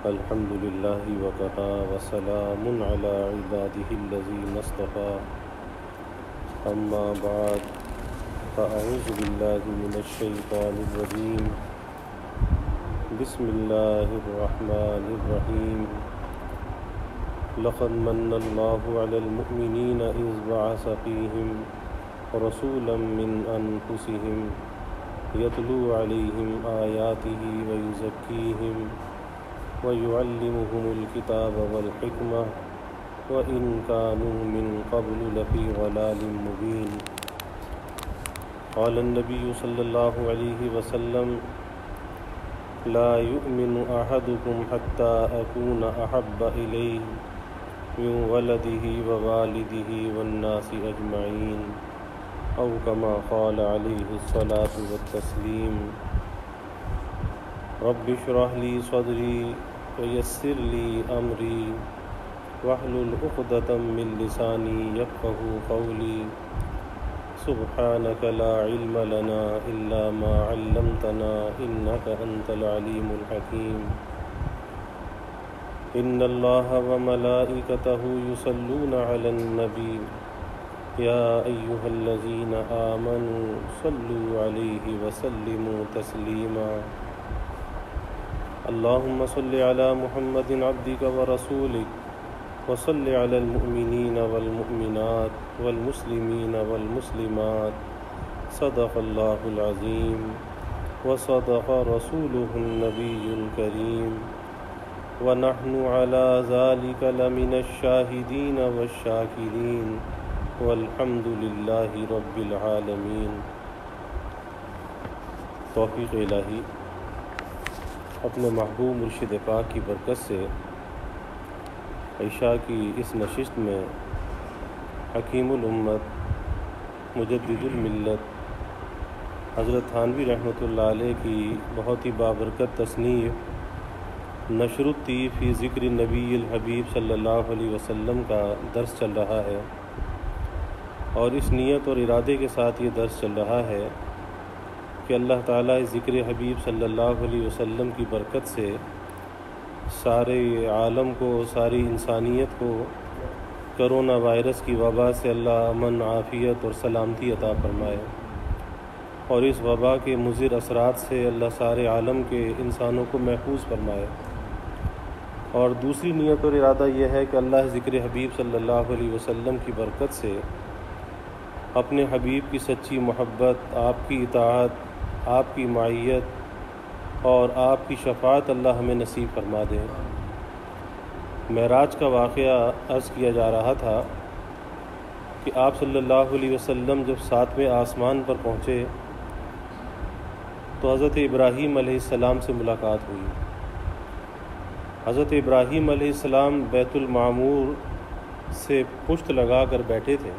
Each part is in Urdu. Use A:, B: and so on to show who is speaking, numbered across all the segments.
A: الحمد لله وكفى وسلام على عباده الذين اصطفى أما بعد فأعوذ بالله من الشيطان الرجيم بسم الله الرحمن الرحيم لقد من الله على المؤمنين إذ بعث فيهم رسولا من أنفسهم يتلو عليهم آياته ويزكيهم ويعلمهم الكتاب والحكمة وإن كانوا من قبل لفي ضلال مبين قال النبي صلى الله عليه وسلم لا يؤمن أحدكم حتى أكون أحب إليه من ولده ووالده والناس أجمعين أو كما قال عليه الصلاة والتسليم رب اشرح لي صدري ويسر لي أمري واحلل عقدة من لساني يفقهوا قولي سبحانك لا علم لنا إلا ما علمتنا إنك أنت العليم الحكيم إن الله وملائكته يصلون على النبي يا أيها الذين آمنوا صلوا عليه وسلموا تسليما اللهم صل على محمد عبدك ورسولك وصل على المؤمنين والمؤمنات والمسلمين والمسلمات صدق الله العظيم وصدق رسوله النبي الكريم ونحن على ذلك لمن الشاهدين والشاكرين والحمد لله رب العالمين۔ توفیق الہی اپنے محبوب مرشد پاک کی برکت سے عشاء کی اس نشست میں حکیم الامت مجدد الملت حضرت تھانوی رحمۃ اللہ علیہ کی بہت ہی بابرکت تصنیف نشر الطیب فی ذکر نبی الحبیب صلی اللہ علیہ وسلم کا درس چل رہا ہے، اور اس نیت اور ارادے کے ساتھ یہ درس چل رہا ہے کہ اللہ تعالیٰ اس ذکر حبیب صلی اللہ علیہ وسلم کی برکت سے سارے عالم کو، ساری انسانیت کو کرونا وائرس کی وبا سے اللہ امن، عافیت اور سلامتی عطا فرمائے، اور اس وبا کے مضر اثرات سے اللہ سارے عالم کے انسانوں کو محفوظ فرمائے۔ اور دوسری نیت اور ارادہ یہ ہے کہ اللہ ذکر حبیب صلی اللہ علیہ وسلم کی برکت سے اپنے حبیب کی سچی محبت، آپ کی اطاعت، آپ کی معیت اور آپ کی شفاعت اللہ ہمیں نصیب فرما دے۔ معراج کا واقعہ عرض کیا جا رہا تھا کہ آپ صلی اللہ علیہ وسلم جب 7ویں آسمان پر پہنچے تو حضرت ابراہیم علیہ السلام سے ملاقات ہوئی۔ حضرت ابراہیم علیہ السلام بیت المعمور سے پشت لگا کر بیٹھے تھے۔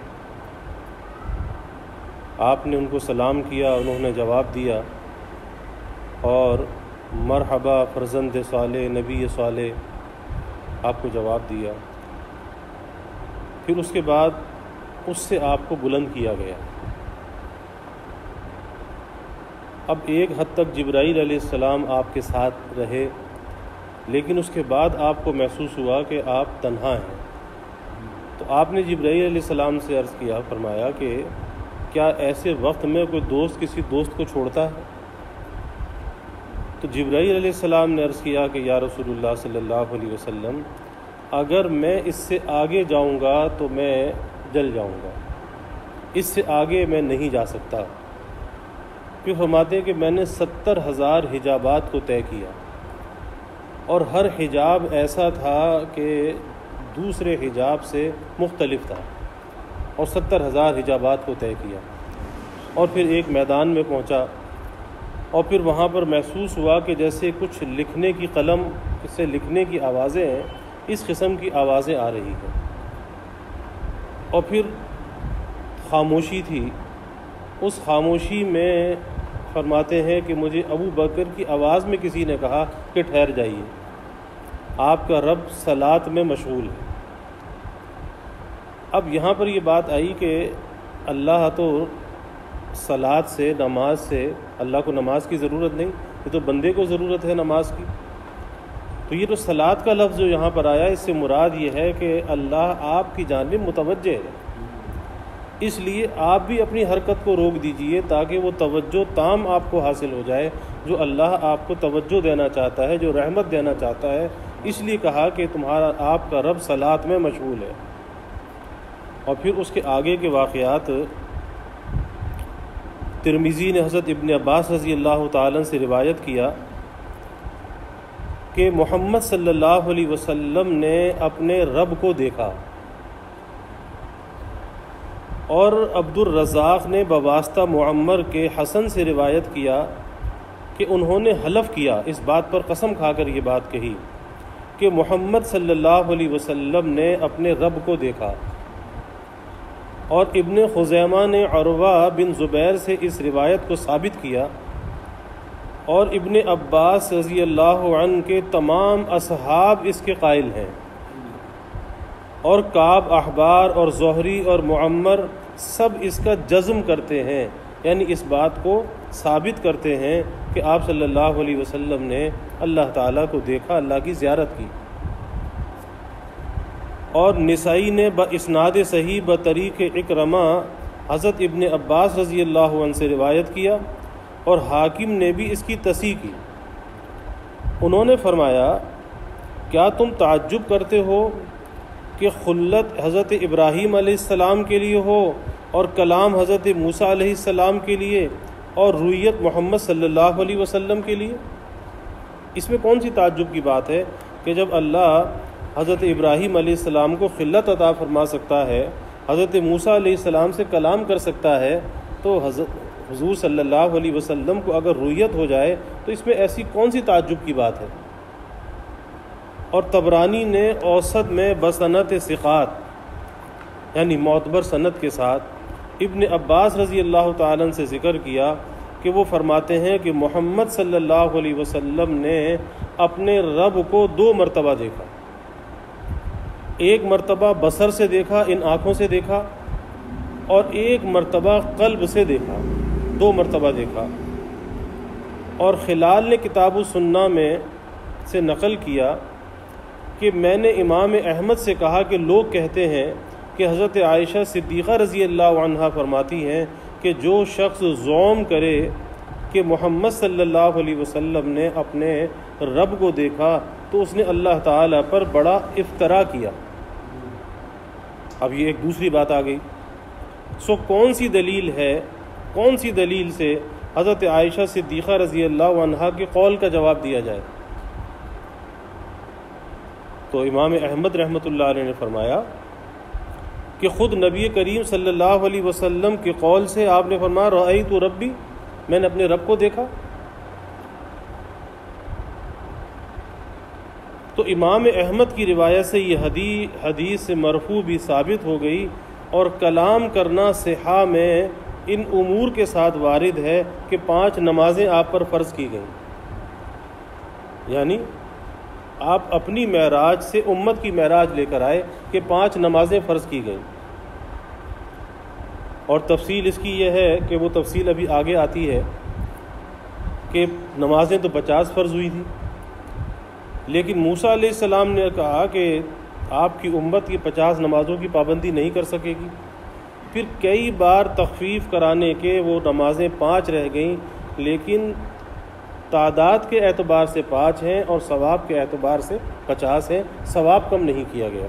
A: آپ نے ان کو سلام کیا، انہوں نے جواب دیا اور مرحبا فرزند صالح، نبی صالح آپ کو جواب دیا۔ پھر اس کے بعد اس سے آپ کو بلند کیا گیا۔ اب ایک حد تک جبرائیل علیہ السلام آپ کے ساتھ رہے، لیکن اس کے بعد آپ کو محسوس ہوا کہ آپ تنہا ہیں۔ تو آپ نے جبرائیل علیہ السلام سے عرض کیا، فرمایا کہ کیا ایسے وقت میں کوئی دوست کسی دوست کو چھوڑتا ہے؟ تو جبرائیل علیہ السلام نے عرض کیا کہ یا رسول اللہ صلی اللہ علیہ وسلم، اگر میں اس سے آگے جاؤں گا تو میں جل جاؤں گا، اس سے آگے میں نہیں جا سکتا۔ پھر فرماتے ہیں کہ میں نے 70,000 حجابات کو طے کیا، اور ہر حجاب ایسا تھا کہ دوسرے حجاب سے مختلف تھا، اور 70,000 حجابات کو طے کیا، اور پھر ایک میدان میں پہنچا، اور پھر وہاں پر محسوس ہوا کہ جیسے کچھ لکھنے کی قلم سے لکھنے کی آوازیں ہیں، اس قسم کی آوازیں آ رہی ہیں، اور پھر خاموشی تھی۔ اس خاموشی میں فرماتے ہیں کہ مجھے ابو بکر کی آواز میں کسی نے کہا کہ ٹھہر جائیے، آپ کا رب صلاۃ میں مشغول ہے۔ اب یہاں پر یہ بات آئی کہ اللہ تو صلاۃ سے، نماز سے، اللہ کو نماز کی ضرورت نہیں، یہ تو بندے کو ضرورت ہے نماز کی۔ تو یہ جو صلاۃ کا لفظ جو یہاں پر آیا اس سے مراد یہ ہے کہ اللہ آپ کی جانب متوجہ ہے، اس لیے آپ بھی اپنی حرکت کو روک دیجئے تاکہ وہ توجہ تام آپ کو حاصل ہو جائے جو اللہ آپ کو توجہ دینا چاہتا ہے، جو رحمت دینا چاہتا ہے۔ اس لیے کہا کہ تمہارا آپ کا رب صلاۃ میں مشغول ہے۔ اور پھر اس کے آگے کے واقعات ترمذی نے حضرت ابن عباس رضی اللہ تعالیٰ سے روایت کیا کہ محمد صلی اللہ علیہ وسلم نے اپنے رب کو دیکھا، اور عبد الرزاق نے بواسطہ معمر کے حسن سے روایت کیا کہ انہوں نے حلف کیا، اس بات پر قسم کھا کر یہ بات کہی کہ محمد صلی اللہ علیہ وسلم نے اپنے رب کو دیکھا۔ اور ابن خزیمہ نے عروہ بن زبیر سے اس روایت کو ثابت کیا، اور ابن عباس رضی اللہ عنہ کے تمام اصحاب اس کے قائل ہیں، اور کعب احبار اور زہری اور معمر سب اس کا جزم کرتے ہیں، یعنی اس بات کو ثابت کرتے ہیں کہ آپ صلی اللہ علیہ وسلم نے اللہ تعالیٰ کو دیکھا، اللہ کی زیارت کی۔ اور نسائی نے باسناد صحیح بطریق اکرمہ حضرت ابن عباس رضی اللہ عنہ سے روایت کیا، اور حاکم نے بھی اس کی تصحیح کی۔ انہوں نے فرمایا، کیا تم تعجب کرتے ہو کہ خلت حضرت ابراہیم علیہ السلام کے لیے ہو اور کلام حضرت موسیٰ علیہ السلام کے لیے اور رویت محمد صلی اللہ علیہ وسلم کے لیے؟ اس میں کون سی تعجب کی بات ہے کہ جب اللہ حضرت ابراہیم علیہ السلام کو خلت عطا فرما سکتا ہے، حضرت موسیٰ علیہ السلام سے کلام کر سکتا ہے، تو حضور صلی اللہ علیہ وسلم کو اگر رویت ہو جائے تو اس میں ایسی کون سی تعجب کی بات ہے؟ اور طبرانی نے اوسط میں بسنت ثقات یعنی معتبر سند کے ساتھ ابن عباس رضی اللہ تعالیٰ عنہ سے ذکر کیا کہ وہ فرماتے ہیں کہ محمد صلی اللہ علیہ وسلم نے اپنے رب کو 2 مرتبہ دیکھا، ایک مرتبہ بصر سے دیکھا، ان آنکھوں سے دیکھا، اور ایک مرتبہ قلب سے دیکھا، 2 مرتبہ دیکھا۔ اور خلال نے کتاب السنہ میں سے نقل کیا کہ میں نے امام احمد سے کہا کہ لوگ کہتے ہیں کہ حضرت عائشہ صدیقہ رضی اللہ عنہا فرماتی ہیں کہ جو شخص زوم کرے کہ محمد صلی اللہ علیہ وسلم نے اپنے رب کو دیکھا تو اس نے اللہ تعالیٰ پر بڑا افتراء کیا۔ اب یہ ایک دوسری بات آ گئی، کون سی دلیل ہے، کون سی دلیل سے حضرت عائشہ صدیقہ رضی اللہ عنہا کے قول کا جواب دیا جائے؟ تو امام احمد رحمۃ اللہ علیہ نے فرمایا کہ خود نبی کریم صلی اللہ علیہ وسلم کے قول سے آپ نے فرمایا رأیت ربی، میں نے اپنے رب کو دیکھا۔ تو امام احمد کی روایت سے یہ حدیث سے مرفوع بھی ثابت ہو گئی، اور کلام کرنا صحہ میں ان امور کے ساتھ وارد ہے کہ 5 نمازیں آپ پر فرض کی گئیں، یعنی آپ اپنی معراج سے امت کی معراج لے کر آئے کہ 5 نمازیں فرض کی گئیں۔ اور تفصیل اس کی یہ ہے کہ وہ تفصیل ابھی آگے آتی ہے کہ نمازیں تو 50 فرض ہوئی تھی، لیکن موسیٰ علیہ السلام نے کہا کہ آپ کی امت یہ 50 نمازوں کی پابندی نہیں کر سکے گی۔ پھر کئی بار تخفیف کرانے کے وہ نمازیں 5 رہ گئیں، لیکن تعداد کے اعتبار سے 5 ہیں اور ثواب کے اعتبار سے 50 ہیں، ثواب کم نہیں کیا گیا۔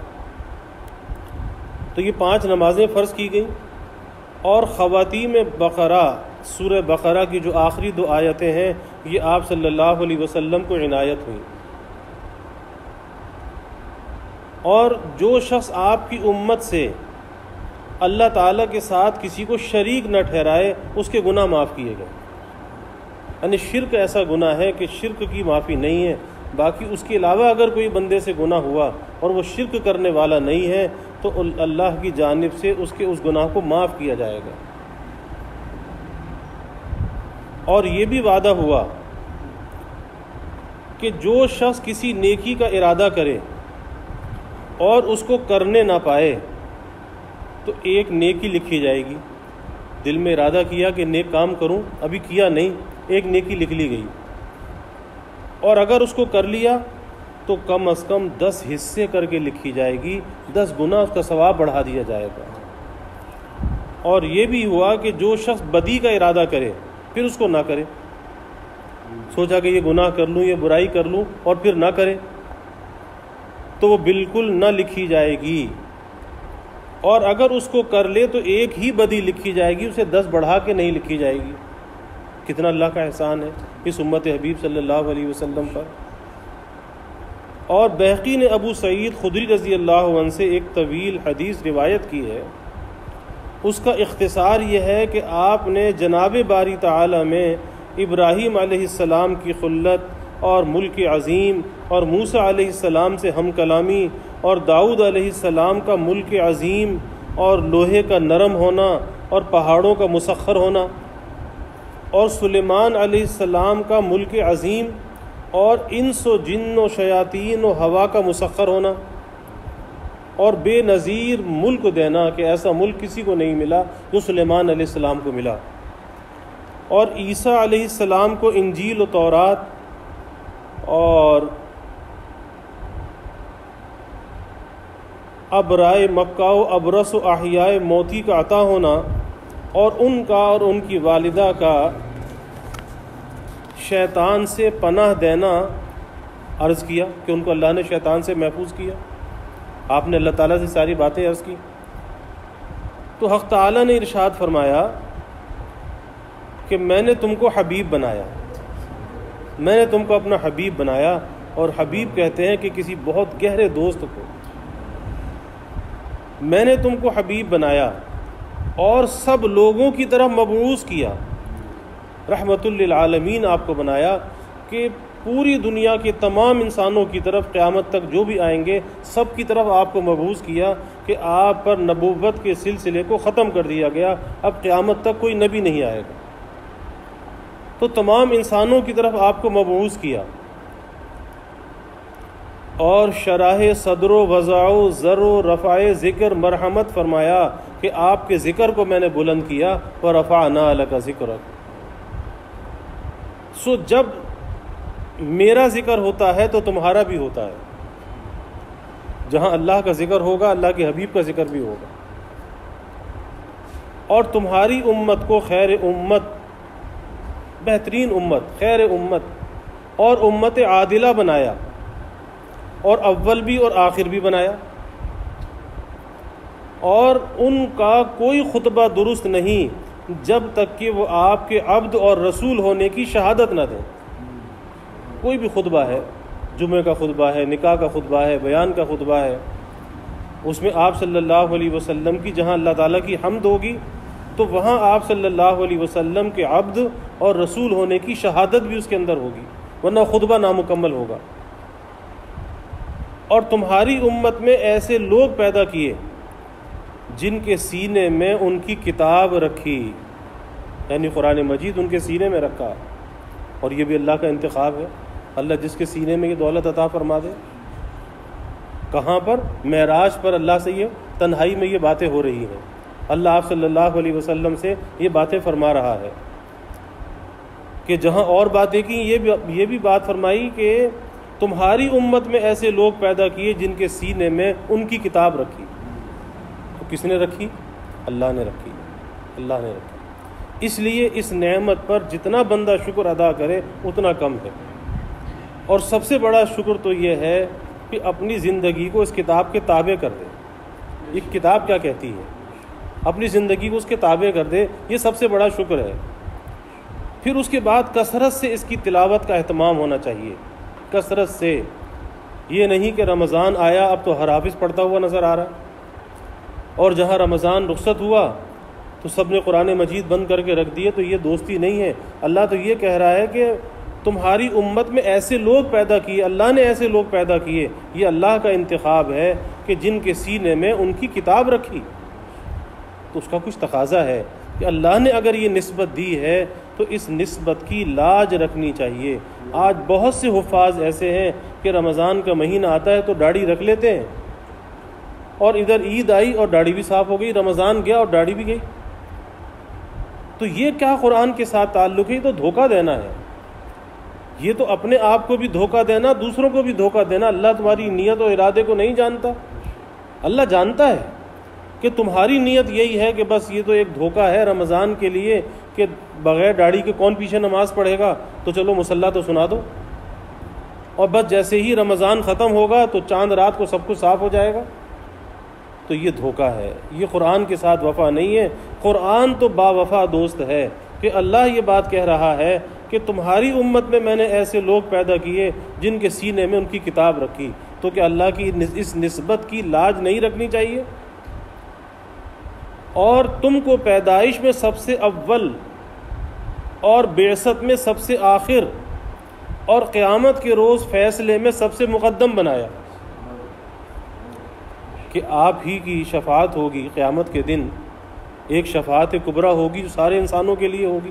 A: تو یہ 5 نمازیں فرض کی گئیں، اور خواتیم بقرہ سورہ بقرہ کی جو آخری 2 آیتیں ہیں یہ آپ صلی اللہ علیہ وسلم کو عنایت ہوئی۔ اور جو شخص آپ کی امت سے اللہ تعالیٰ کے ساتھ کسی کو شریک نہ ٹھہرائے اس کے گناہ معاف کیے گئے۔ یعنی شرک ایسا گناہ ہے کہ شرک کی معافی نہیں ہے، باقی اس کے علاوہ اگر کوئی بندے سے گناہ ہوا اور وہ شرک کرنے والا نہیں ہے تو اللہ کی جانب سے اس کے اس گناہ کو معاف کیا جائے گا۔ اور یہ بھی وعدہ ہوا کہ جو شخص کسی نیکی کا ارادہ کرے اور اس کو کرنے نہ پائے تو ایک نیکی لکھی جائے گی۔ دل میں ارادہ کیا کہ نیک کام کروں، ابھی کیا نہیں، ایک نیکی لکھ لی گئی، اور اگر اس کو کر لیا تو کم از کم 10 حصے کر کے لکھی جائے گی، 10 گنا اس کا ثواب بڑھا دیا جائے گا۔ اور یہ بھی ہوا کہ جو شخص بدی کا ارادہ کرے پھر اس کو نہ کرے، سوچا کہ یہ گناہ کر لوں، یہ برائی کر لوں اور پھر نہ کرے، تو وہ بالکل نہ لکھی جائے گی۔ اور اگر اس کو کر لے تو ایک ہی بدی لکھی جائے گی، اسے 10 بڑھا کے نہیں لکھی جائے گی۔ کتنا اللہ کا احسان ہے اس امت حبیب صلی اللہ علیہ وسلم پر۔ اور بہقی نے ابو سعید خدری رضی اللہ عنہ سے ایک طویل حدیث روایت کی ہے، اس کا اختصار یہ ہے کہ آپ نے جناب باری تعالی میں ابراہیم علیہ السلام کی خلت اور ملک عظیم، اور موسیٰ علیہ السلام سے ہم کلامی، اور داؤد علیہ السلام کا ملک عظیم اور لوہے کا نرم ہونا اور پہاڑوں کا مسخر ہونا، اور سلیمان علیہ السلام کا ملک عظیم اور انس و جن و شیاطین و ہوا کا مسخر ہونا، اور بے نظیر ملک دینا کہ ایسا ملک کسی کو نہیں ملا جو سلیمان علیہ السلام کو ملا، اور عیسیٰ علیہ السلام کو انجیل و تورات اور ابرائے مکہ و ابرس و احیاء موتی کا عطا ہونا، اور ان کا اور ان کی والدہ کا شیطان سے پناہ دینا عرض کیا کہ ان کو اللہ نے شیطان سے محفوظ کیا۔ آپ نے اللہ تعالیٰ سے ساری باتیں عرض کی تو حق تعالیٰ نے ارشاد فرمایا کہ میں نے تم کو حبیب بنایا، میں نے تم کو اپنا حبیب بنایا۔ اور حبیب کہتے ہیں کہ کسی بہت گہرے دوست کو، میں نے تم کو حبیب بنایا اور سب لوگوں کی طرف مبعوث کیا، رحمت للعالمین آپ کو بنایا کہ پوری دنیا کے تمام انسانوں کی طرف قیامت تک جو بھی آئیں گے سب کی طرف آپ کو مبعوث کیا کہ آپ پر نبوت کے سلسلے کو ختم کر دیا گیا، اب قیامت تک کوئی نبی نہیں آئے گا، تو تمام انسانوں کی طرف آپ کو مبعوث کیا۔ اور شرح صدر و وضع و ذر و رفع ذکر مرحمت فرمایا کہ آپ کے ذکر کو میں نے بلند کیا، ورفعنا لک ذکرک۔ سو جب میرا ذکر ہوتا ہے تو تمہارا بھی ہوتا ہے، جہاں اللہ کا ذکر ہوگا اللہ کے حبیب کا ذکر بھی ہوگا۔ اور تمہاری امت کو خیر امت، بہترین امت، خیر امت اور امت عادلہ بنایا، اور اول بھی اور آخر بھی بنایا، اور ان کا کوئی خطبہ درست نہیں جب تک کہ وہ آپ کے عبد اور رسول ہونے کی شہادت نہ دیں۔ کوئی بھی خطبہ ہے، جمعہ کا خطبہ ہے، نکاح کا خطبہ ہے، بیان کا خطبہ ہے، اس میں آپ صلی اللہ علیہ وسلم کی جہاں اللہ تعالیٰ کی حمد ہوگی تو وہاں آپ صلی اللہ علیہ وسلم کے عبد اور رسول ہونے کی شہادت بھی اس کے اندر ہوگی، ورنہ خطبہ نامکمل ہوگا۔ اور تمہاری امت میں ایسے لوگ پیدا کیے جن کے سینے میں ان کی کتاب رکھی، یعنی قرآن مجید ان کے سینے میں رکھا، اور یہ بھی اللہ کا انتخاب ہے، اللہ جس کے سینے میں یہ دولت عطا فرما دے۔ کہاں پر؟ معراج پر اللہ سے یہ تنہائی میں یہ باتیں ہو رہی ہیں، اللہ آپ صلی اللہ علیہ وسلم سے یہ باتیں فرما رہا ہے کہ جہاں اور باتیں کی یہ بھی بات فرمائی کہ تمہاری امت میں ایسے لوگ پیدا کیے جن کے سینے میں ان کی کتاب رکھی۔ تو کس نے رکھی؟ اللہ نے رکھی، اللہ نے رکھی۔ اس لیے اس نعمت پر جتنا بندہ شکر ادا کرے اتنا کم ہے، اور سب سے بڑا شکر تو یہ ہے کہ اپنی زندگی کو اس کتاب کے تابع کر دے۔ یہ کتاب کیا کہتی ہے، اپنی زندگی کو اس کے تابع کر دے، یہ سب سے بڑا شکر ہے۔ پھر اس کے بعد کثرت سے اس کی تلاوت کا اہتمام ہونا چاہیے، کثرت سے۔ یہ نہیں کہ رمضان آیا اب تو ہر حافظ پڑھتا ہوا نظر آ رہا، اور جہاں رمضان رخصت ہوا تو سب نے قرآن مجید بند کر کے رکھ دیے، تو یہ دوستی نہیں ہے۔ اللہ تو یہ کہہ رہا ہے کہ تمہاری امت میں ایسے لوگ پیدا کیے، اللہ نے ایسے لوگ پیدا کیے، یہ اللہ کا انتخاب ہے کہ جن کے سینے میں ان کی کتاب رکھی۔ تو اس کا کچھ تقاضا ہے کہ اللہ نے اگر یہ نسبت دی ہے تو اس نسبت کی لاج رکھنی چاہیے۔ آج بہت سے حفاظ ایسے ہیں کہ رمضان کا مہینہ آتا ہے تو داڑھی رکھ لیتے ہیں، اور ادھر عید آئی اور داڑھی بھی صاف ہو گئی، رمضان گیا اور داڑھی بھی گئی۔ تو یہ کیا قرآن کے ساتھ تعلق ہے؟ تو دھوکہ دینا ہے۔ یہ تو اپنے آپ کو بھی دھوکہ دینا، دوسروں کو بھی دھوکہ دینا۔ اللہ تمہاری نیت و ارادے کو نہیں جانتا؟ اللہ جانتا ہے کہ تمہاری نیت یہی ہے کہ بس یہ تو ایک دھوکہ ہے رمضان کے لیے کہ بغیر داڑھی کے کون پیچھے نماز پڑھے گا، تو چلو مصلی تو سنا دو، اور بس جیسے ہی رمضان ختم ہوگا تو چاند رات کو سب کچھ صاف ہو جائے گا۔ تو یہ دھوکہ ہے، یہ قرآن کے ساتھ وفا نہیں ہے۔ قرآن تو با وفا دوست ہے کہ اللہ یہ بات کہہ رہا ہے کہ تمہاری امت میں نے ایسے لوگ پیدا کیے جن کے سینے میں ان کی کتاب رکھی، تو کہ اللہ کی اس نسبت کی لاج نہیں رکھنی چاہیے؟ اور تم کو پیدائش میں سب سے اول اور بعثت میں سب سے آخر اور قیامت کے روز فیصلے میں سب سے مقدم بنایا کہ آپ ہی کی شفاعت ہوگی قیامت کے دن، ایک شفاعت کبریٰ ہوگی جو سارے انسانوں کے لیے ہوگی۔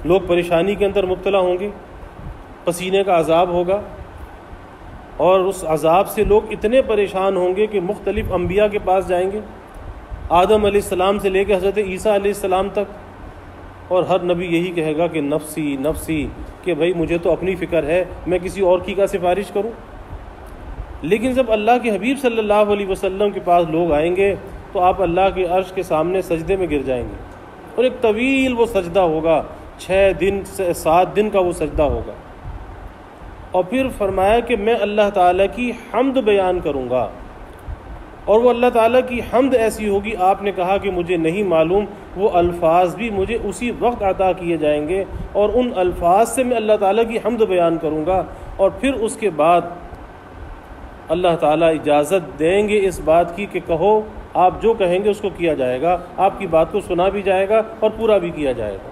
A: لوگ پریشانی کے اندر مبتلا ہوں گے، پسینے کا عذاب ہوگا، اور اس عذاب سے لوگ اتنے پریشان ہوں گے کہ مختلف انبیاء کے پاس جائیں گے، آدم علیہ السلام سے لے کے حضرت عیسیٰ علیہ السلام تک، اور ہر نبی یہی کہے گا کہ نفسی نفسی، کہ بھائی مجھے تو اپنی فکر ہے، میں کسی اور کی کا سفارش کروں؟ لیکن جب اللہ کے حبیب صلی اللہ علیہ وسلم کے پاس لوگ آئیں گے تو آپ اللہ کے عرش کے سامنے سجدے میں گر جائیں گے، اور ایک طویل وہ سجدہ ہوگا، 6 دن سے 7 دن کا وہ سجدہ ہوگا، اور پھر فرمایا کہ میں اللہ تعالیٰ کی حمد بیان کروں گا، اور وہ اللہ تعالیٰ کی حمد ایسی ہوگی، آپ نے کہا کہ مجھے نہیں معلوم، وہ الفاظ بھی مجھے اسی وقت عطا کیے جائیں گے، اور ان الفاظ سے میں اللہ تعالیٰ کی حمد بیان کروں گا، اور پھر اس کے بعد اللہ تعالیٰ اجازت دیں گے اس بات کی کہ کہو، آپ جو کہیں گے اس کو کیا جائے گا، آپ کی بات کو سنا بھی جائے گا اور پورا بھی کیا جائے گا۔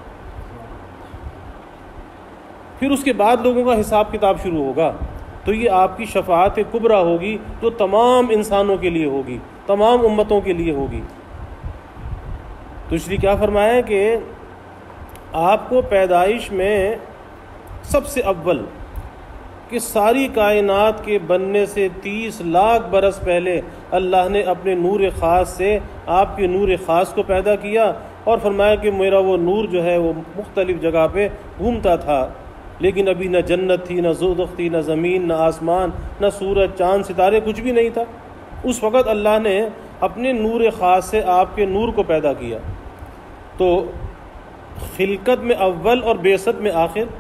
A: پھر اس کے بعد لوگوں کا حساب کتاب شروع ہوگا، تو یہ آپ کی شفاعت کبریٰ ہوگی جو تمام انسانوں کے لیے ہوگی، تمام امتوں کے لیے ہوگی۔ تو اس لیے کیا فرمایا ہے کہ آپ کو پیدائش میں سب سے اول کہ ساری کائنات کے بننے سے 30 لاکھ برس پہلے اللہ نے اپنے نور خاص سے آپ کے نور خاص کو پیدا کیا، اور فرمایا کہ میرا وہ نور جو ہے وہ مختلف جگہ پہ گھومتا تھا، لیکن ابھی نہ جنت تھی، نہ دوزخ تھی، نہ زمین، نہ آسمان، نہ سورج چاند ستارے، کچھ بھی نہیں تھا۔ اس وقت اللہ نے اپنے نور خاص سے آپ کے نور کو پیدا کیا، تو خلقت میں اول اور بعثت میں آخر،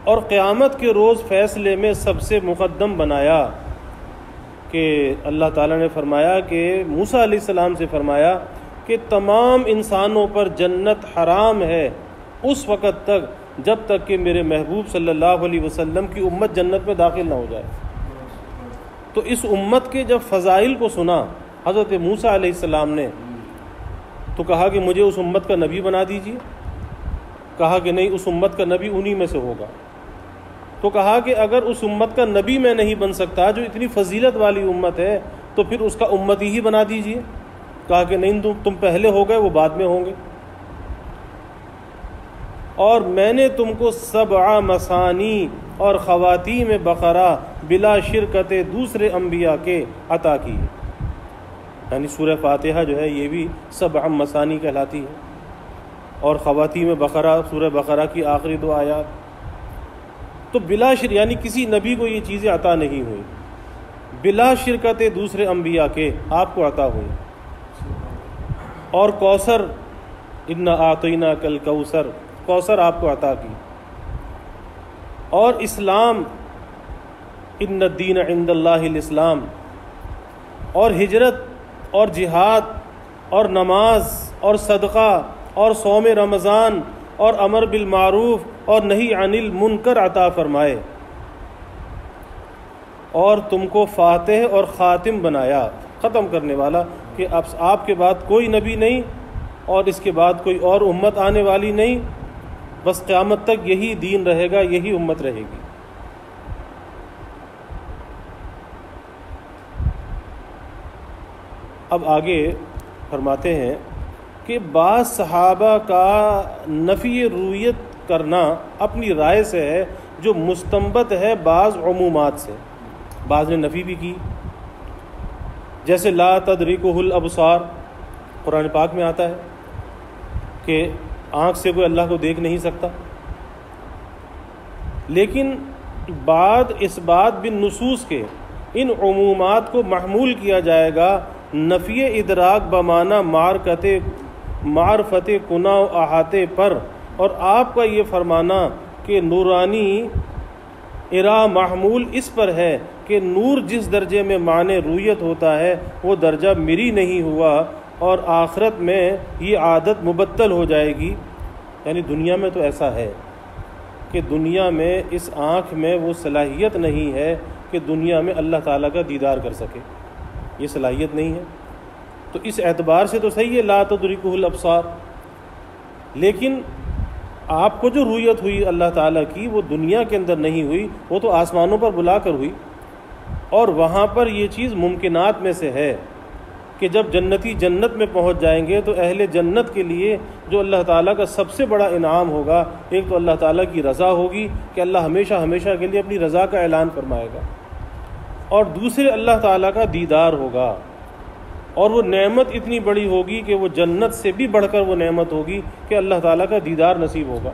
A: اور قیامت کے روز فیصلے میں سب سے مقدم بنایا۔ کہ اللہ تعالیٰ نے فرمایا کہ موسیٰ علیہ السلام سے فرمایا کہ تمام انسانوں پر جنت حرام ہے اس وقت تک جب تک کہ میرے محبوب صلی اللہ علیہ وسلم کی امت جنت میں داخل نہ ہو جائے۔ تو اس امت کے جب فضائل کو سنا حضرت موسیٰ علیہ السلام نے، تو کہا کہ مجھے اس امت کا نبی بنا دیجیے۔ کہا کہ نہیں، اس امت کا نبی انہی میں سے ہوگا۔ تو کہا کہ اگر اس امت کا نبی میں نہیں بن سکتا جو اتنی فضیلت والی امت ہے، تو پھر اس کا امتی ہی بنا دیجیے۔ کہا کہ نہیں، تم پہلے ہو گئے، وہ بعد میں ہوں گے۔ اور میں نے تم کو 7 مثانی اور خواتیم بقرہ بلا شرکت دوسرے انبیاء کے عطا کی، یعنی سورہ فاتحہ جو ہے یہ بھی 7 مثانی کہلاتی ہے، اور خواتیم بقرہ سورہ بقرہ کی آخری 2 آیات۔ تو بلا شرک، یعنی کسی نبی کو یہ چیزیں عطا نہیں ہوئی، بلا شرکت دوسرے انبیاء کے آپ کو عطا ہوئی۔ اور کوثر، انا اعطیناک الکوثر، کوثر آپ کو عطا کی۔ اور اسلام، ان الدین عند اللہ الاسلام، اور ہجرت اور جہاد اور نماز اور صدقہ اور صوم رمضان اور امر بالمعروف اور نہی عن المنکر عطا فرمائے، اور تم کو فاتح اور خاتم بنایا، ختم کرنے والا، کہ اب آپ کے بعد کوئی نبی نہیں اور اس کے بعد کوئی اور امت آنے والی نہیں، بس قیامت تک یہی دین رہے گا، یہی امت رہے گی۔ اب آگے فرماتے ہیں کہ بعض صحابہ کا نفی رویت کرنا اپنی رائے سے ہے جو مستنبط ہے بعض عمومات سے، بعض نے نفی بھی کی، جیسے لا تدرکہ الابصار، قرآن پاک میں آتا ہے کہ آنکھ سے کوئی اللہ کو دیکھ نہیں سکتا، لیکن بعد اس بات بالنصوص کے ان عمومات کو محمول کیا جائے گا نفی ادراک بمانہ معرفت کنا و احاطے پر، اور آپ کا یہ فرمانا کہ نورانی ارا محمول اس پر ہے کہ نور جس درجے میں معنی رویت ہوتا ہے وہ درجہ میری نہیں ہوا، اور آخرت میں یہ عادت مبتل ہو جائے گی۔ یعنی دنیا میں تو ایسا ہے کہ دنیا میں اس آنکھ میں وہ صلاحیت نہیں ہے کہ دنیا میں اللہ تعالیٰ کا دیدار کر سکے، یہ صلاحیت نہیں ہے۔ تو اس اعتبار سے تو صحیح ہے لا تدرکہ الابصار، لیکن آپ کو جو رویت ہوئی اللہ تعالیٰ کی وہ دنیا کے اندر نہیں ہوئی، وہ تو آسمانوں پر بلا کر ہوئی، اور وہاں پر یہ چیز ممکنات میں سے ہے کہ جب جنتی جنت میں پہنچ جائیں گے تو اہل جنت کے لیے جو اللہ تعالیٰ کا سب سے بڑا انعام ہوگا، ایک تو اللہ تعالیٰ کی رضا ہوگی کہ اللہ ہمیشہ ہمیشہ کے لیے اپنی رضا کا اعلان فرمائے گا، اور دوسرے اللہ تعالیٰ کا دیدار ہوگا، اور وہ نعمت اتنی بڑی ہوگی کہ وہ جنت سے بھی بڑھ کر وہ نعمت ہوگی کہ اللہ تعالیٰ کا دیدار نصیب ہوگا۔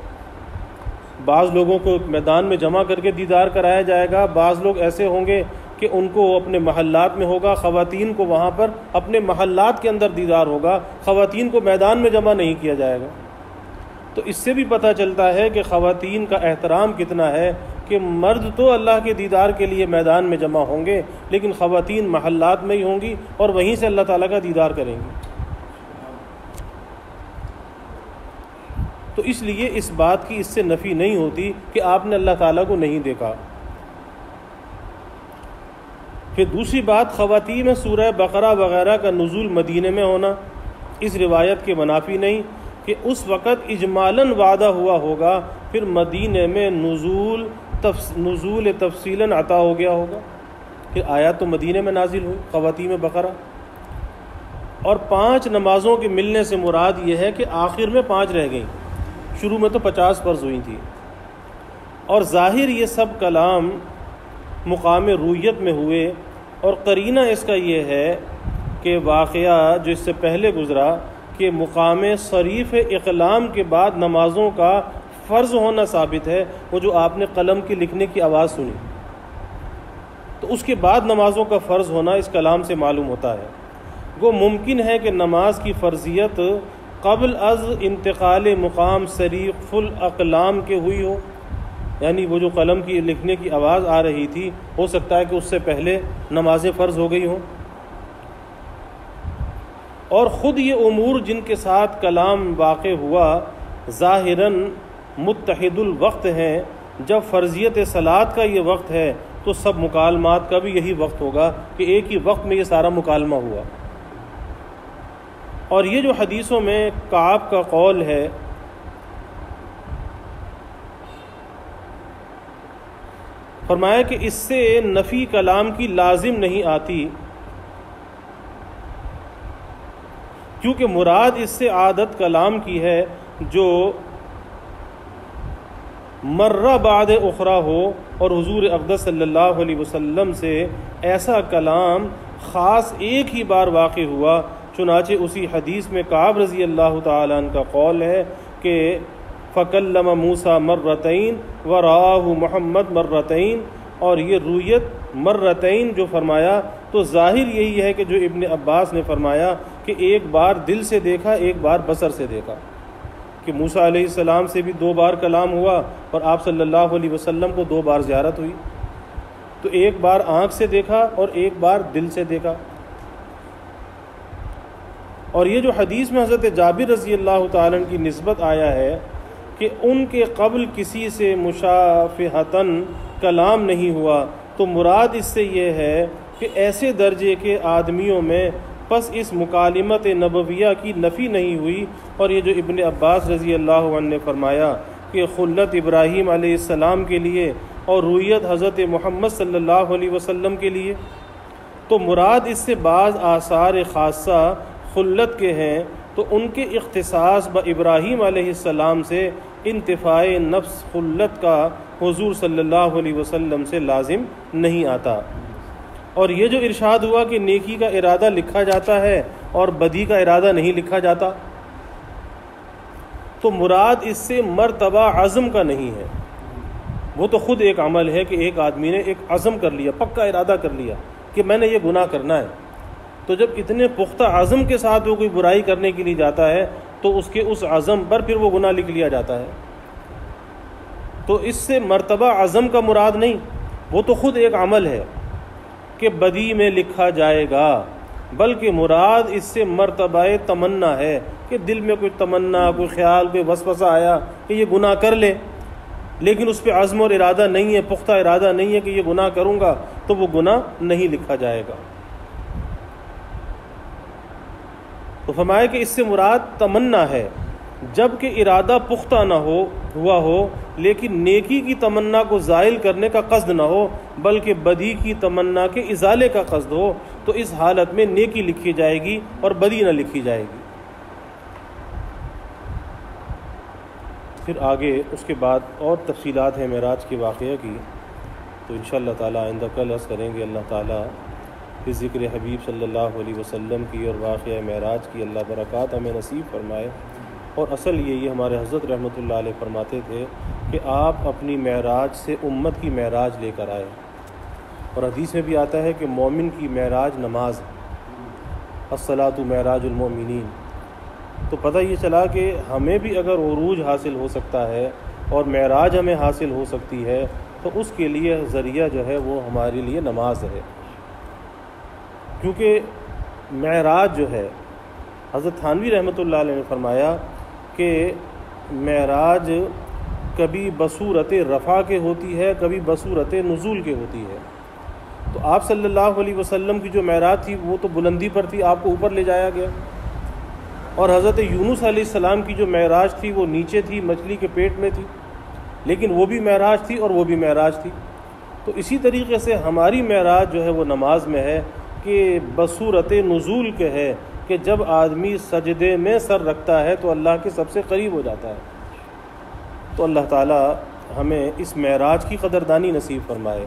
A: بعض لوگوں کو میدان میں جمع کر کے دیدار کرایا جائے گا، بعض لوگ ایسے ہوں گے کہ ان کو اپنے محلات میں ہوگا، خواتین کو وہاں پر اپنے محلات کے اندر دیدار ہوگا، خواتین کو میدان میں جمع نہیں کیا جائے گا۔ تو اس سے بھی پتہ چلتا ہے کہ خواتین کا احترام کتنا ہے کہ مرد تو اللہ کے دیدار کے لیے میدان میں جمع ہوں گے، لیکن خواتین محلات میں ہی ہوں گی اور وہیں سے اللہ تعالیٰ کا دیدار کریں گی۔ تو اس لیے اس بات کی اس سے نفی نہیں ہوتی کہ آپ نے اللہ تعالیٰ کو نہیں دیکھا۔ پھر دوسری بات، خواتین سورہ بقرہ وغیرہ کا نزول مدینے میں ہونا اس روایت کے منافی نہیں کہ اس وقت اجمالاً وعدہ ہوا ہوگا، پھر مدینے میں نزول تفصیلاً عطا ہو گیا ہوگا، کہ آیات تو مدینے میں نازل ہوئی خواتین بقرہ۔ اور 5 نمازوں کے ملنے سے مراد یہ ہے کہ آخر میں 5 رہ گئیں، شروع میں تو 50 فرض ہوئی تھی، اور ظاہر یہ سب کلام مقام رویت میں ہوئے، اور قرینہ اس کا یہ ہے کہ واقعہ جو اس سے پہلے گزرا کہ مقام صریف اقلام کے بعد نمازوں کا فرض ہونا ثابت ہے، وہ جو آپ نے قلم کی لکھنے کی آواز سنی، تو اس کے بعد نمازوں کا فرض ہونا اس کلام سے معلوم ہوتا ہے۔ وہ ممکن ہے کہ نماز کی فرضیت قبل از انتقال مقام صریف الاقلام کے ہوئی ہو، یعنی وہ جو قلم کی لکھنے کی آواز آ رہی تھی ہو سکتا ہے کہ اس سے پہلے نمازیں فرض ہو گئی ہوں، اور خود یہ امور جن کے ساتھ کلام واقع ہوا ظاہراً متحد الوقت ہیں۔ جب فرضیت صلاۃ کا یہ وقت ہے تو سب مکالمات کا بھی یہی وقت ہوگا کہ ایک ہی وقت میں یہ سارا مکالمہ ہوا۔ اور یہ جو حدیثوں میں کعب کا قول ہے، فرمایا کہ اس سے نفی کلام کی لازم نہیں آتی، کیونکہ مراد اس سے عادت کلام کی ہے جو مرہ بعد اخرى ہو، اور حضور اقدس صلی اللہ علیہ وسلم سے ایسا کلام خاص ایک ہی بار واقع ہوا۔ چنانچہ اسی حدیث میں کعب رضی اللہ تعالیٰ عنہ کا قول ہے کہ فَكَلَّمَ مُوسَى مَرَّتَيْن وَرَآهُ مُحَمَّد مَرَّتَيْن، اور یہ رویت مرتین جو فرمایا تو ظاہر یہی ہے کہ جو ابن عباس نے فرمایا کہ ایک بار دل سے دیکھا، ایک بار بصر سے دیکھا، کہ موسیٰ علیہ السلام سے بھی 2 بار کلام ہوا اور آپ صلی اللہ علیہ وسلم کو 2 بار زیارت ہوئی، تو ایک بار آنکھ سے دیکھا اور ایک بار دل سے دیکھا۔ اور یہ جو حدیث میں حضرت جابر رضی اللہ تعالیٰ عنہ کی نسبت آیا ہے کہ ان کے قبل کسی سے مشافہتاً کلام نہیں ہوا، تو مراد اس سے یہ ہے کہ ایسے درجے کے آدمیوں میں پس اس مکالمت نبویہ کی نفی نہیں ہوئی۔ اور یہ جو ابن عباس رضی اللہ عنہ نے فرمایا کہ خلت ابراہیم علیہ السلام کے لیے اور رویت حضرت محمد صلی اللہ علیہ وسلم کے لیے، تو مراد اس سے بعض آثار خاصہ خلت کے ہیں، تو ان کے اختصاص ابراہیم علیہ السلام سے انتفاع نفس خلت کا حضور صلی اللہ علیہ وسلم سے لازم نہیں آتا۔ اور یہ جو ارشاد ہوا کہ نیکی کا ارادہ لکھا جاتا ہے اور بدی کا ارادہ نہیں لکھا جاتا، تو مراد اس سے مرتبہ عزم کا نہیں ہے، وہ تو خود ایک عمل ہے کہ ایک آدمی نے ایک عزم کر لیا، پکا ارادہ کر لیا کہ میں نے یہ گناہ کرنا ہے. تو جب اتنے پختہ عزم کے ساتھ وہ کوئی برائی کرنے کے لیے جاتا ہے تو اس کے اس عزم پر پھر وہ گناہ لکھ لیا جاتا ہے. تو اس سے مرتبہ عزم کا مراد نہیں، وہ تو خود ایک عمل ہے کہ بدی میں لکھا جائے گا، بلکہ مراد اس سے مرتبہ تمنا ہے کہ دل میں کوئی تمنا، کوئی خیال، کوئی وسوسہ آیا کہ یہ گناہ کر لے، لیکن اس پہ عزم اور ارادہ نہیں ہے، پختہ ارادہ نہیں ہے کہ یہ گناہ کروں گا، تو وہ گناہ نہیں لکھا جائے گا. تو فرمایا کہ اس سے مراد تمنا ہے، جب کہ ارادہ پختہ نہ ہوا ہو لیکن نیکی کی تمنا کو زائل کرنے کا قصد نہ ہو بلکہ بدی کی تمنا کے ازالے کا قصد ہو، تو اس حالت میں نیکی لکھی جائے گی اور بدی نہ لکھی جائے گی. پھر آگے اس کے بعد اور تفصیلات ہیں معراج کے واقعہ کی، تو انشاءاللہ تعالی آئندہ کل عرض کریں گے. اللہ تعالی اس ذکر حبیب صلی اللہ علیہ وسلم کی اور واقعہ معراج کی اللہ برکات ہمیں نصیب فرمائے. اور اصل یہ ہمارے حضرت رحمۃ اللہ علیہ فرماتے تھے کہ آپ اپنی معراج سے امت کی معراج لے کر آئے. اور حدیث میں بھی آتا ہے کہ مومن کی معراج نماز ہے، الصلاۃ معراج المومنین. تو پتہ یہ چلا کہ ہمیں بھی اگر عروج حاصل ہو سکتا ہے اور معراج ہمیں حاصل ہو سکتی ہے تو اس کے لیے ذریعہ جو ہے وہ ہمارے لیے نماز ہے. کیونکہ معراج جو ہے، حضرت تھانوی رحمۃ اللہ علیہ نے فرمایا کہ معراج کبھی بصورت رفع کے ہوتی ہے، کبھی بصورت نزول کے ہوتی ہے. تو آپ صلی اللہ علیہ وسلم کی جو معراج تھی وہ تو بلندی پر تھی، آپ کو اوپر لے جایا گیا. اور حضرت یونس علیہ السلام کی جو معراج تھی وہ نیچے تھی، مچھلی کے پیٹ میں تھی، لیکن وہ بھی معراج تھی اور وہ بھی معراج تھی. تو اسی طریقے سے ہماری معراج جو ہے وہ نماز میں ہے کہ بصورت نزول کے ہے کہ جب آدمی سجدے میں سر رکھتا ہے تو اللہ کے سب سے قریب ہو جاتا ہے. تو اللہ تعالی ہمیں اس معراج کی قدردانی نصیب فرمائے.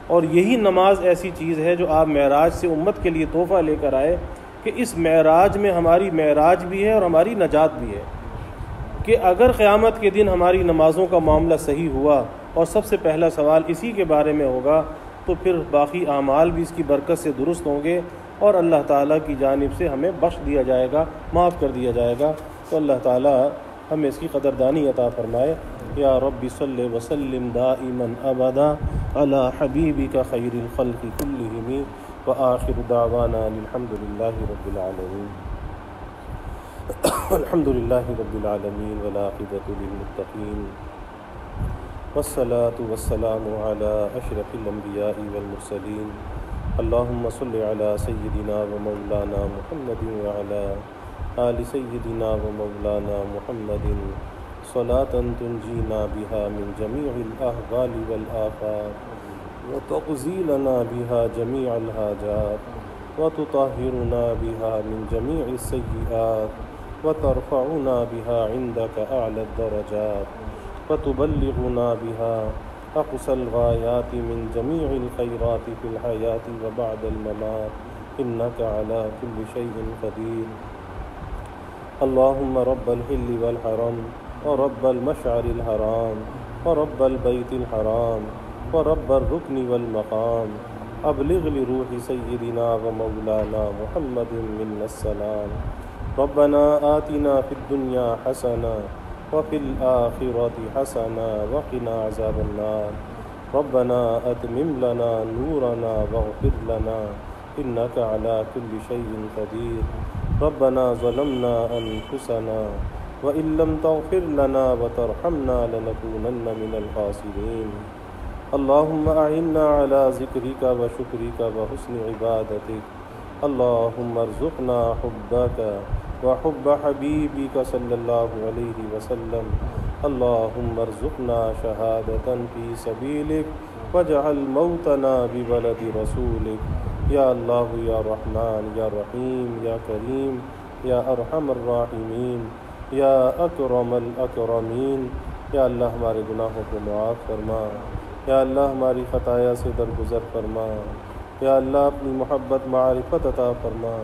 A: اور یہی نماز ایسی چیز ہے جو آپ معراج سے امت کے لیے تحفہ لے کر آئے کہ اس معراج میں ہماری معراج بھی ہے اور ہماری نجات بھی ہے. کہ اگر قیامت کے دن ہماری نمازوں کا معاملہ صحیح ہوا اور سب سے پہلا سوال اسی کے بارے میں ہوگا تو پھر باقی اعمال بھی اس کی برکت سے درست ہوں گے اور اللہ تعالیٰ کی جانب سے ہمیں بخش دیا جائے گا، معاف کر دیا جائے گا. تو اللہ تعالیٰ ہمیں اس کی قدردانی عطا فرمائے. یا رب صلی وسلم دائما ابدا علی حبیبک خیر الخلق کلہم وآخر دعوانا الحمد للہ رب العالمین. الحمد للہ رب العالمین والعاقبۃ للمتقین والصلاة والسلام علی اشرف الانبیاء والمرسلین. اللہم صلی علی سیدنا و مولانا محمد وعلی آل سیدنا و مولانا محمد صلاة تنجینا بها من جمیع الاحوال والآفات وتقضی لنا بها جمیع الحاجات وتطہرنا بها من جمیع السیئات وترفعنا بها عندك اعلی الدرجات وتبلغنا بها اقصى الغایات من جمیع الخیرات فی الحیاة وبعد الممات انك على كل شیء قدیر. اللهم رب الحل والحرم ورب المشعر الحرام ورب البيت الحرام ورب الركن والمقام ابلغ لروح سيدنا ومولانا محمد منا السلام. ربنا آتنا في الدنيا حسنة وفي الآخرة حسنة وقنا عذاب النار. ربنا أتمم لنا نورنا واغفر لنا إنك على كل شيء قدير. ربنا ظلمنا أنفسنا وإن لم تغفر لنا وترحمنا لنكونن من الخاسرين. اللهم أعنا على ذكرك وشكرك وحسن عبادتك. اللهم ارزقنا حبك وحب حبيبك صلى الله عليه وسلم. اللهم ارزقنا شهادة في سبيلك واجعل موتنا ببلد رسولك. یا اللہ یا رحمان یا رحیم یا کریم یا ارحم الراحمین یا اکرم الاکرمین. یا اللہ ہمارے گناہوں کو معاف فرما، یا اللہ ہماری خطایا سے درگزر فرما. یا اللہ اپنی محبت معرفت عطا فرما،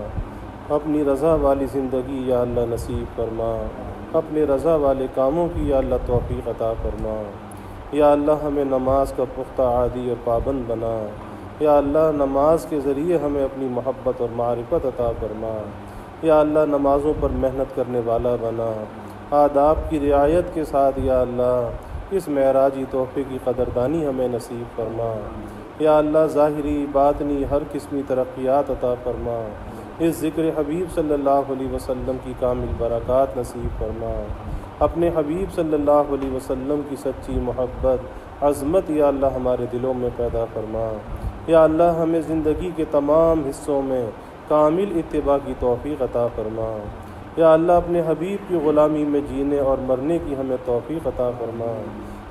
A: اپنی رضا والی زندگی یا اللہ نصیب فرما، اپنے رضا والے کاموں کی یا اللہ توفیق عطا فرما. یا اللہ ہمیں نماز کا پختہ عادی اور پابند بنا۔ یا اللہ نماز کے ذریعے ہمیں اپنی محبت اور معرفت عطا فرما۔ یا اللہ نمازوں پر محنت کرنے والا بنا، آداب کی رعایت کے ساتھ یا اللہ اس معراجی تحفے کی قدردانی ہمیں نصیب فرما۔ یا اللہ ظاہری باطنی ہر قسمی ترقیات عطا فرما، اس ذکر حبیب صلی اللہ علیہ وسلم کی کامل برکات نصیب فرما۔ اپنے حبیب صلی اللہ علیہ وسلم کی سچی محبت عظمت یا اللہ ہمارے دلوں میں پیدا فرما۔ یا اللہ ہمیں زندگی کے تمام حصوں میں کامل اتباع کی توفیق عطا فرما۔ یا اللہ اپنے حبیب کی غلامی میں جینے اور مرنے کی ہمیں توفیق عطا فرما۔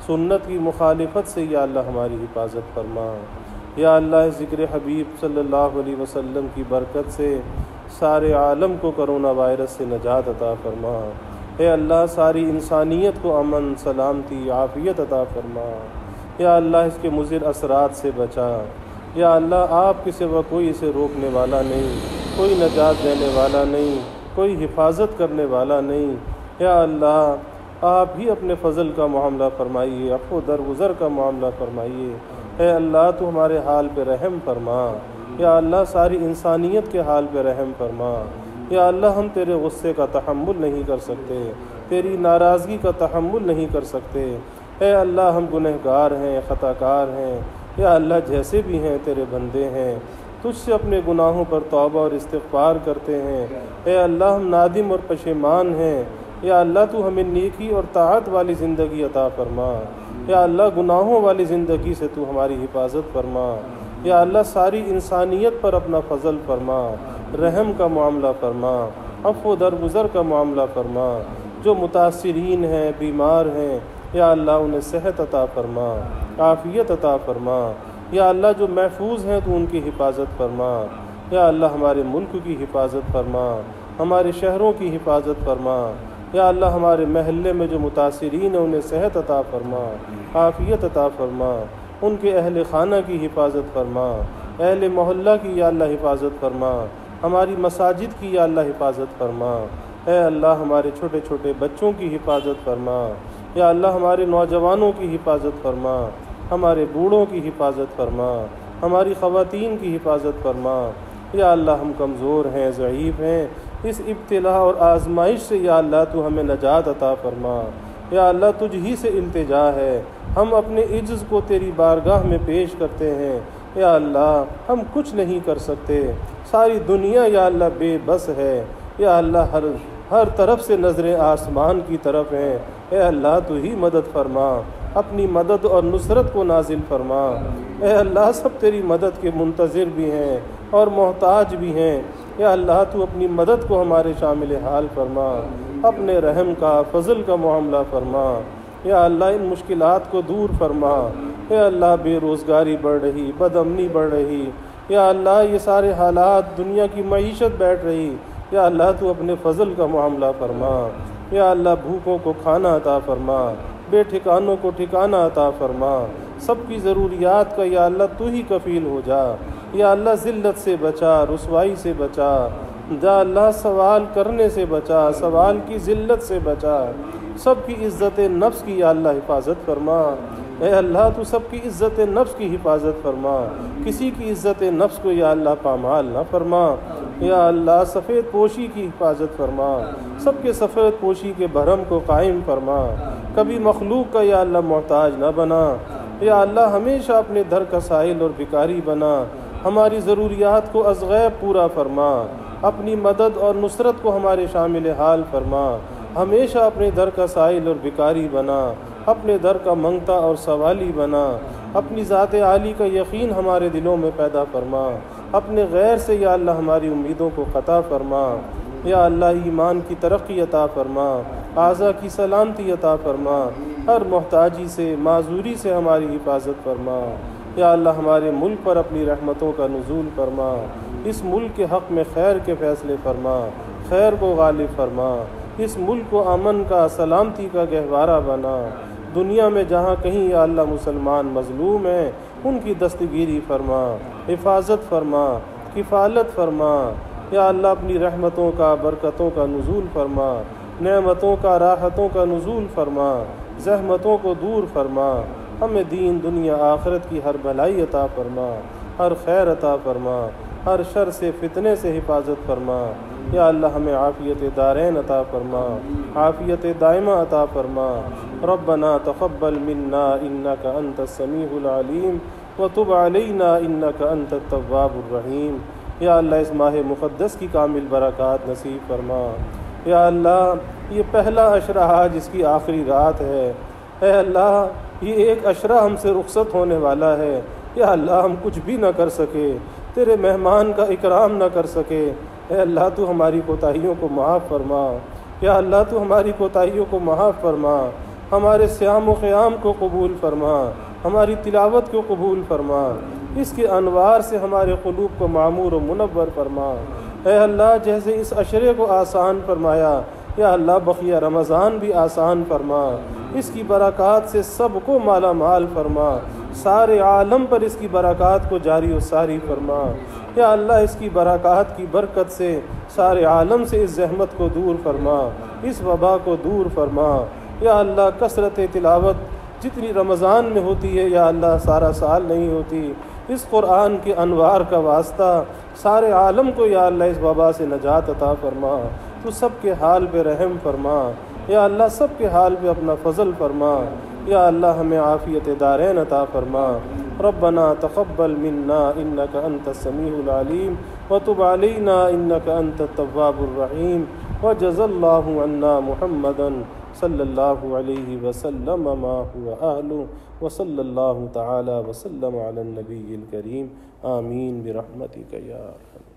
A: سنت کی مخالفت سے یا اللہ ہماری حفاظت فرما۔ یا اللہ ذکر حبیب صلی اللہ علیہ وسلم کی برکت سے سارے عالم کو کرونا وائرس سے نجات عطا فرما۔ اے اللہ ساری انسانیت کو امن، سلامتی، عافیت عطا فرما۔ یا اللہ اس کے مضر اثرات سے بچا۔ یا اللہ آپ کے سوا کوئی اسے روکنے والا نہیں، کوئی نجات دینے والا نہیں، کوئی حفاظت کرنے والا نہیں۔ یا اللہ آپ ہی اپنے فضل کا معاملہ فرمائیے، عفو درگزر کا معاملہ فرمائیے۔ اے اللہ تو ہمارے حال پہ رحم فرما۔ یا اللہ ساری انسانیت کے حال پہ رحم فرما۔ یا اللہ ہم تیرے غصے کا تحمل نہیں کر سکتے، تیری ناراضگی کا تحمل نہیں کر سکتے۔ اے اللہ ہم گنہگار ہیں، خطا کار ہیں۔ یا اللہ جیسے بھی ہیں تیرے بندے ہیں، تجھ سے اپنے گناہوں پر توبہ اور استغفار کرتے ہیں۔ اے اللہ ہم نادم اور پشیمان ہیں۔ یا اللہ تو ہمیں نیکی اور طاعت والی زندگی عطا فرما۔ یا اللہ گناہوں والی زندگی سے تو ہماری حفاظت فرما۔ یا اللہ ساری انسانیت پر اپنا فضل فرما، رحم کا معاملہ فرما، عفو درگزر کا معاملہ فرما۔ جو متاثرین ہیں، بیمار ہیں، یا اللہ انہیں صحت عطا فرما، عافیت عطا فرما۔ یا اللہ جو محفوظ ہیں تو ان کی حفاظت فرما۔ یا اللہ ہمارے ملک کی حفاظت فرما، ہمارے شہروں کی حفاظت فرما۔ یا اللہ ہمارے محلے میں جو متاثرین ہیں انہیں صحت عطا فرما، عافیت عطا فرما۔ ان کے اہل خانہ کی حفاظت فرما، اہل محلہ کی یا اللہ حفاظت فرما، ہماری مساجد کی یا اللہ حفاظت فرما۔ اے اللہ ہمارے چھوٹے چھوٹے بچوں کی حفاظت فرما۔ یا اللہ ہمارے نوجوانوں کی حفاظت فرما، ہمارے بوڑھوں کی حفاظت فرما، ہماری خواتین کی حفاظت فرما۔ یا اللہ ہم کمزور ہیں، ضعیف ہیں، اس ابتلا اور آزمائش سے یا اللہ تو ہمیں نجات عطا فرما۔ یا اللہ تجھ ہی سے التجا ہے، ہم اپنے عجز کو تیری بارگاہ میں پیش کرتے ہیں۔ یا اللہ ہم کچھ نہیں کر سکتے، ساری دنیا یا اللہ بے بس ہے۔ یا اللہ ہر طرف سے نظریں آسمان کی طرف ہیں۔ اے اللہ تو ہی مدد فرما، اپنی مدد اور نصرت کو نازل فرما۔ اے اللہ سب تیری مدد کے منتظر بھی ہیں اور محتاج بھی ہیں۔ یا اللہ تو اپنی مدد کو ہمارے شامل حال فرما، اپنے رحم کا، فضل کا معاملہ فرما۔ یا اللہ ان مشکلات کو دور فرما۔ اے اللہ بے روزگاری بڑھ رہی، بد امنی بڑھ رہی، یا اللہ یہ سارے حالات، دنیا کی معیشت بیٹھ رہی، یا اللہ تو اپنے فضل کا معاملہ فرما۔ یا اللہ بھوکوں کو کھانا عطا فرما، بے ٹھکانوں کو ٹھکانہ عطا فرما۔ سب کی ضروریات کا یا اللہ تو ہی کفیل ہو جا۔ یا اللہ ذلت سے بچا، رسوائی سے بچا، یا اللہ سوال کرنے سے بچا، سوال کی ذلت سے بچا۔ سب کی عزت نفس کی یا اللہ حفاظت فرما۔ اے اللہ تو سب کی عزت نفس کی حفاظت فرما، کسی کی عزت نفس کو یا اللہ پامال نہ فرما۔ یا اللہ سفید پوشی کی حفاظت فرما، سب کے سفید پوشی کے بھرم کو قائم فرما۔ کبھی مخلوق کا یا اللہ محتاج نہ بنا۔ یا اللہ ہمیشہ اپنے در کا سائل اور بھکاری بنا، ہماری ضروریات کو از غیب پورا فرما، اپنی مدد اور نصرت کو ہمارے شامل حال فرما۔ ہمیشہ اپنے در کا سائل اور بھکاری بنا، اپنے در کا منگتا اور سوالی بنا۔ اپنی ذات عالی کا یقین ہمارے دلوں میں پیدا فرما، اپنے غیر سے یا اللہ ہماری امیدوں کو قطع فرما۔ یا اللہ ایمان کی ترقی عطا فرما، اعضاء کی سلامتی عطا فرما، ہر محتاجی سے، معذوری سے ہماری حفاظت فرما۔ یا اللہ ہمارے ملک پر اپنی رحمتوں کا نزول فرما، اس ملک کے حق میں خیر کے فیصلے فرما، خیر کو غالب فرما، اس ملک کو امن کا، سلامتی کا گہوارہ بنا۔ دنیا میں جہاں کہیں یا اللہ مسلمان مظلوم ہیں ان کی دستگیری فرما، حفاظت فرما، کفالت فرما۔ یا اللہ اپنی رحمتوں کا، برکتوں کا نزول فرما، نعمتوں کا، راحتوں کا نزول فرما، زحمتوں کو دور فرما۔ ہمیں دین دنیا آخرت کی ہر بھلائی عطا فرما، ہر خیر عطا فرما، ہر شر سے فتنے سے حفاظت فرما۔ یا اللہ ہمیں عافیت دارین عطا فرما، عافیت دائمہ عطا فرما۔ ربنا تقبل منا انک انت السمیع العلیم وتب علینا انک انت التواب الرحیم۔ یا اللہ اس ماہ مقدس کی کامل برکات نصیب فرما۔ یا اللہ یہ پہلا عشرہ آج اس کی آخری رات ہے، اے اللہ یہ ایک عشرہ ہم سے رخصت ہونے والا ہے۔ یا اللہ ہم کچھ بھی نہ کر سکے، تیرے مہمان کا اکرام نہ کر سکے، اے اللہ تو ہماری کوتاہیوں کو معاف فرما۔ یا اللہ تو ہماری کوتاہیوں کو معاف فرما، ہمارے صیام و قیام کو قبول فرما، ہماری تلاوت کو قبول فرما، اس کے انوار سے ہمارے قلوب کو معمور و منور فرما۔ اے اللہ جیسے اس عشرے کو آسان فرمایا، یا اللہ بقیہ رمضان بھی آسان فرما، اس کی برکات سے سب کو مالا مال فرما، سارے عالم پر اس کی برکات کو جاری و ساری فرما۔ یا اللہ اس کی برکات کی برکت سے سارے عالم سے اس زحمت کو دور فرما، اس وبا کو دور فرما۔ یا اللہ کثرت تلاوت جتنی رمضان میں ہوتی ہے یا اللہ سارا سال نہیں ہوتی، اس قرآن کے انوار کا واسطہ سارے عالم کو یا اللہ اس وبا سے نجات عطا فرما۔ تو سب کے حال پہ رحم فرما، یا اللہ سب کے حال پہ اپنا فضل فرما۔ یا اللہ ہمیں عافیت دارین عطا فرما۔ ربنا تقبل منا انک انت السمیع العلیم وتب علینا انک انت التواب الرحیم وجزا اللہ عنا محمدا صلی اللہ علیہ وسلم ما هو اہلہ وصلی اللہ تعالی وسلم علی النبی الکریم آمین برحمتک یا ارحم۔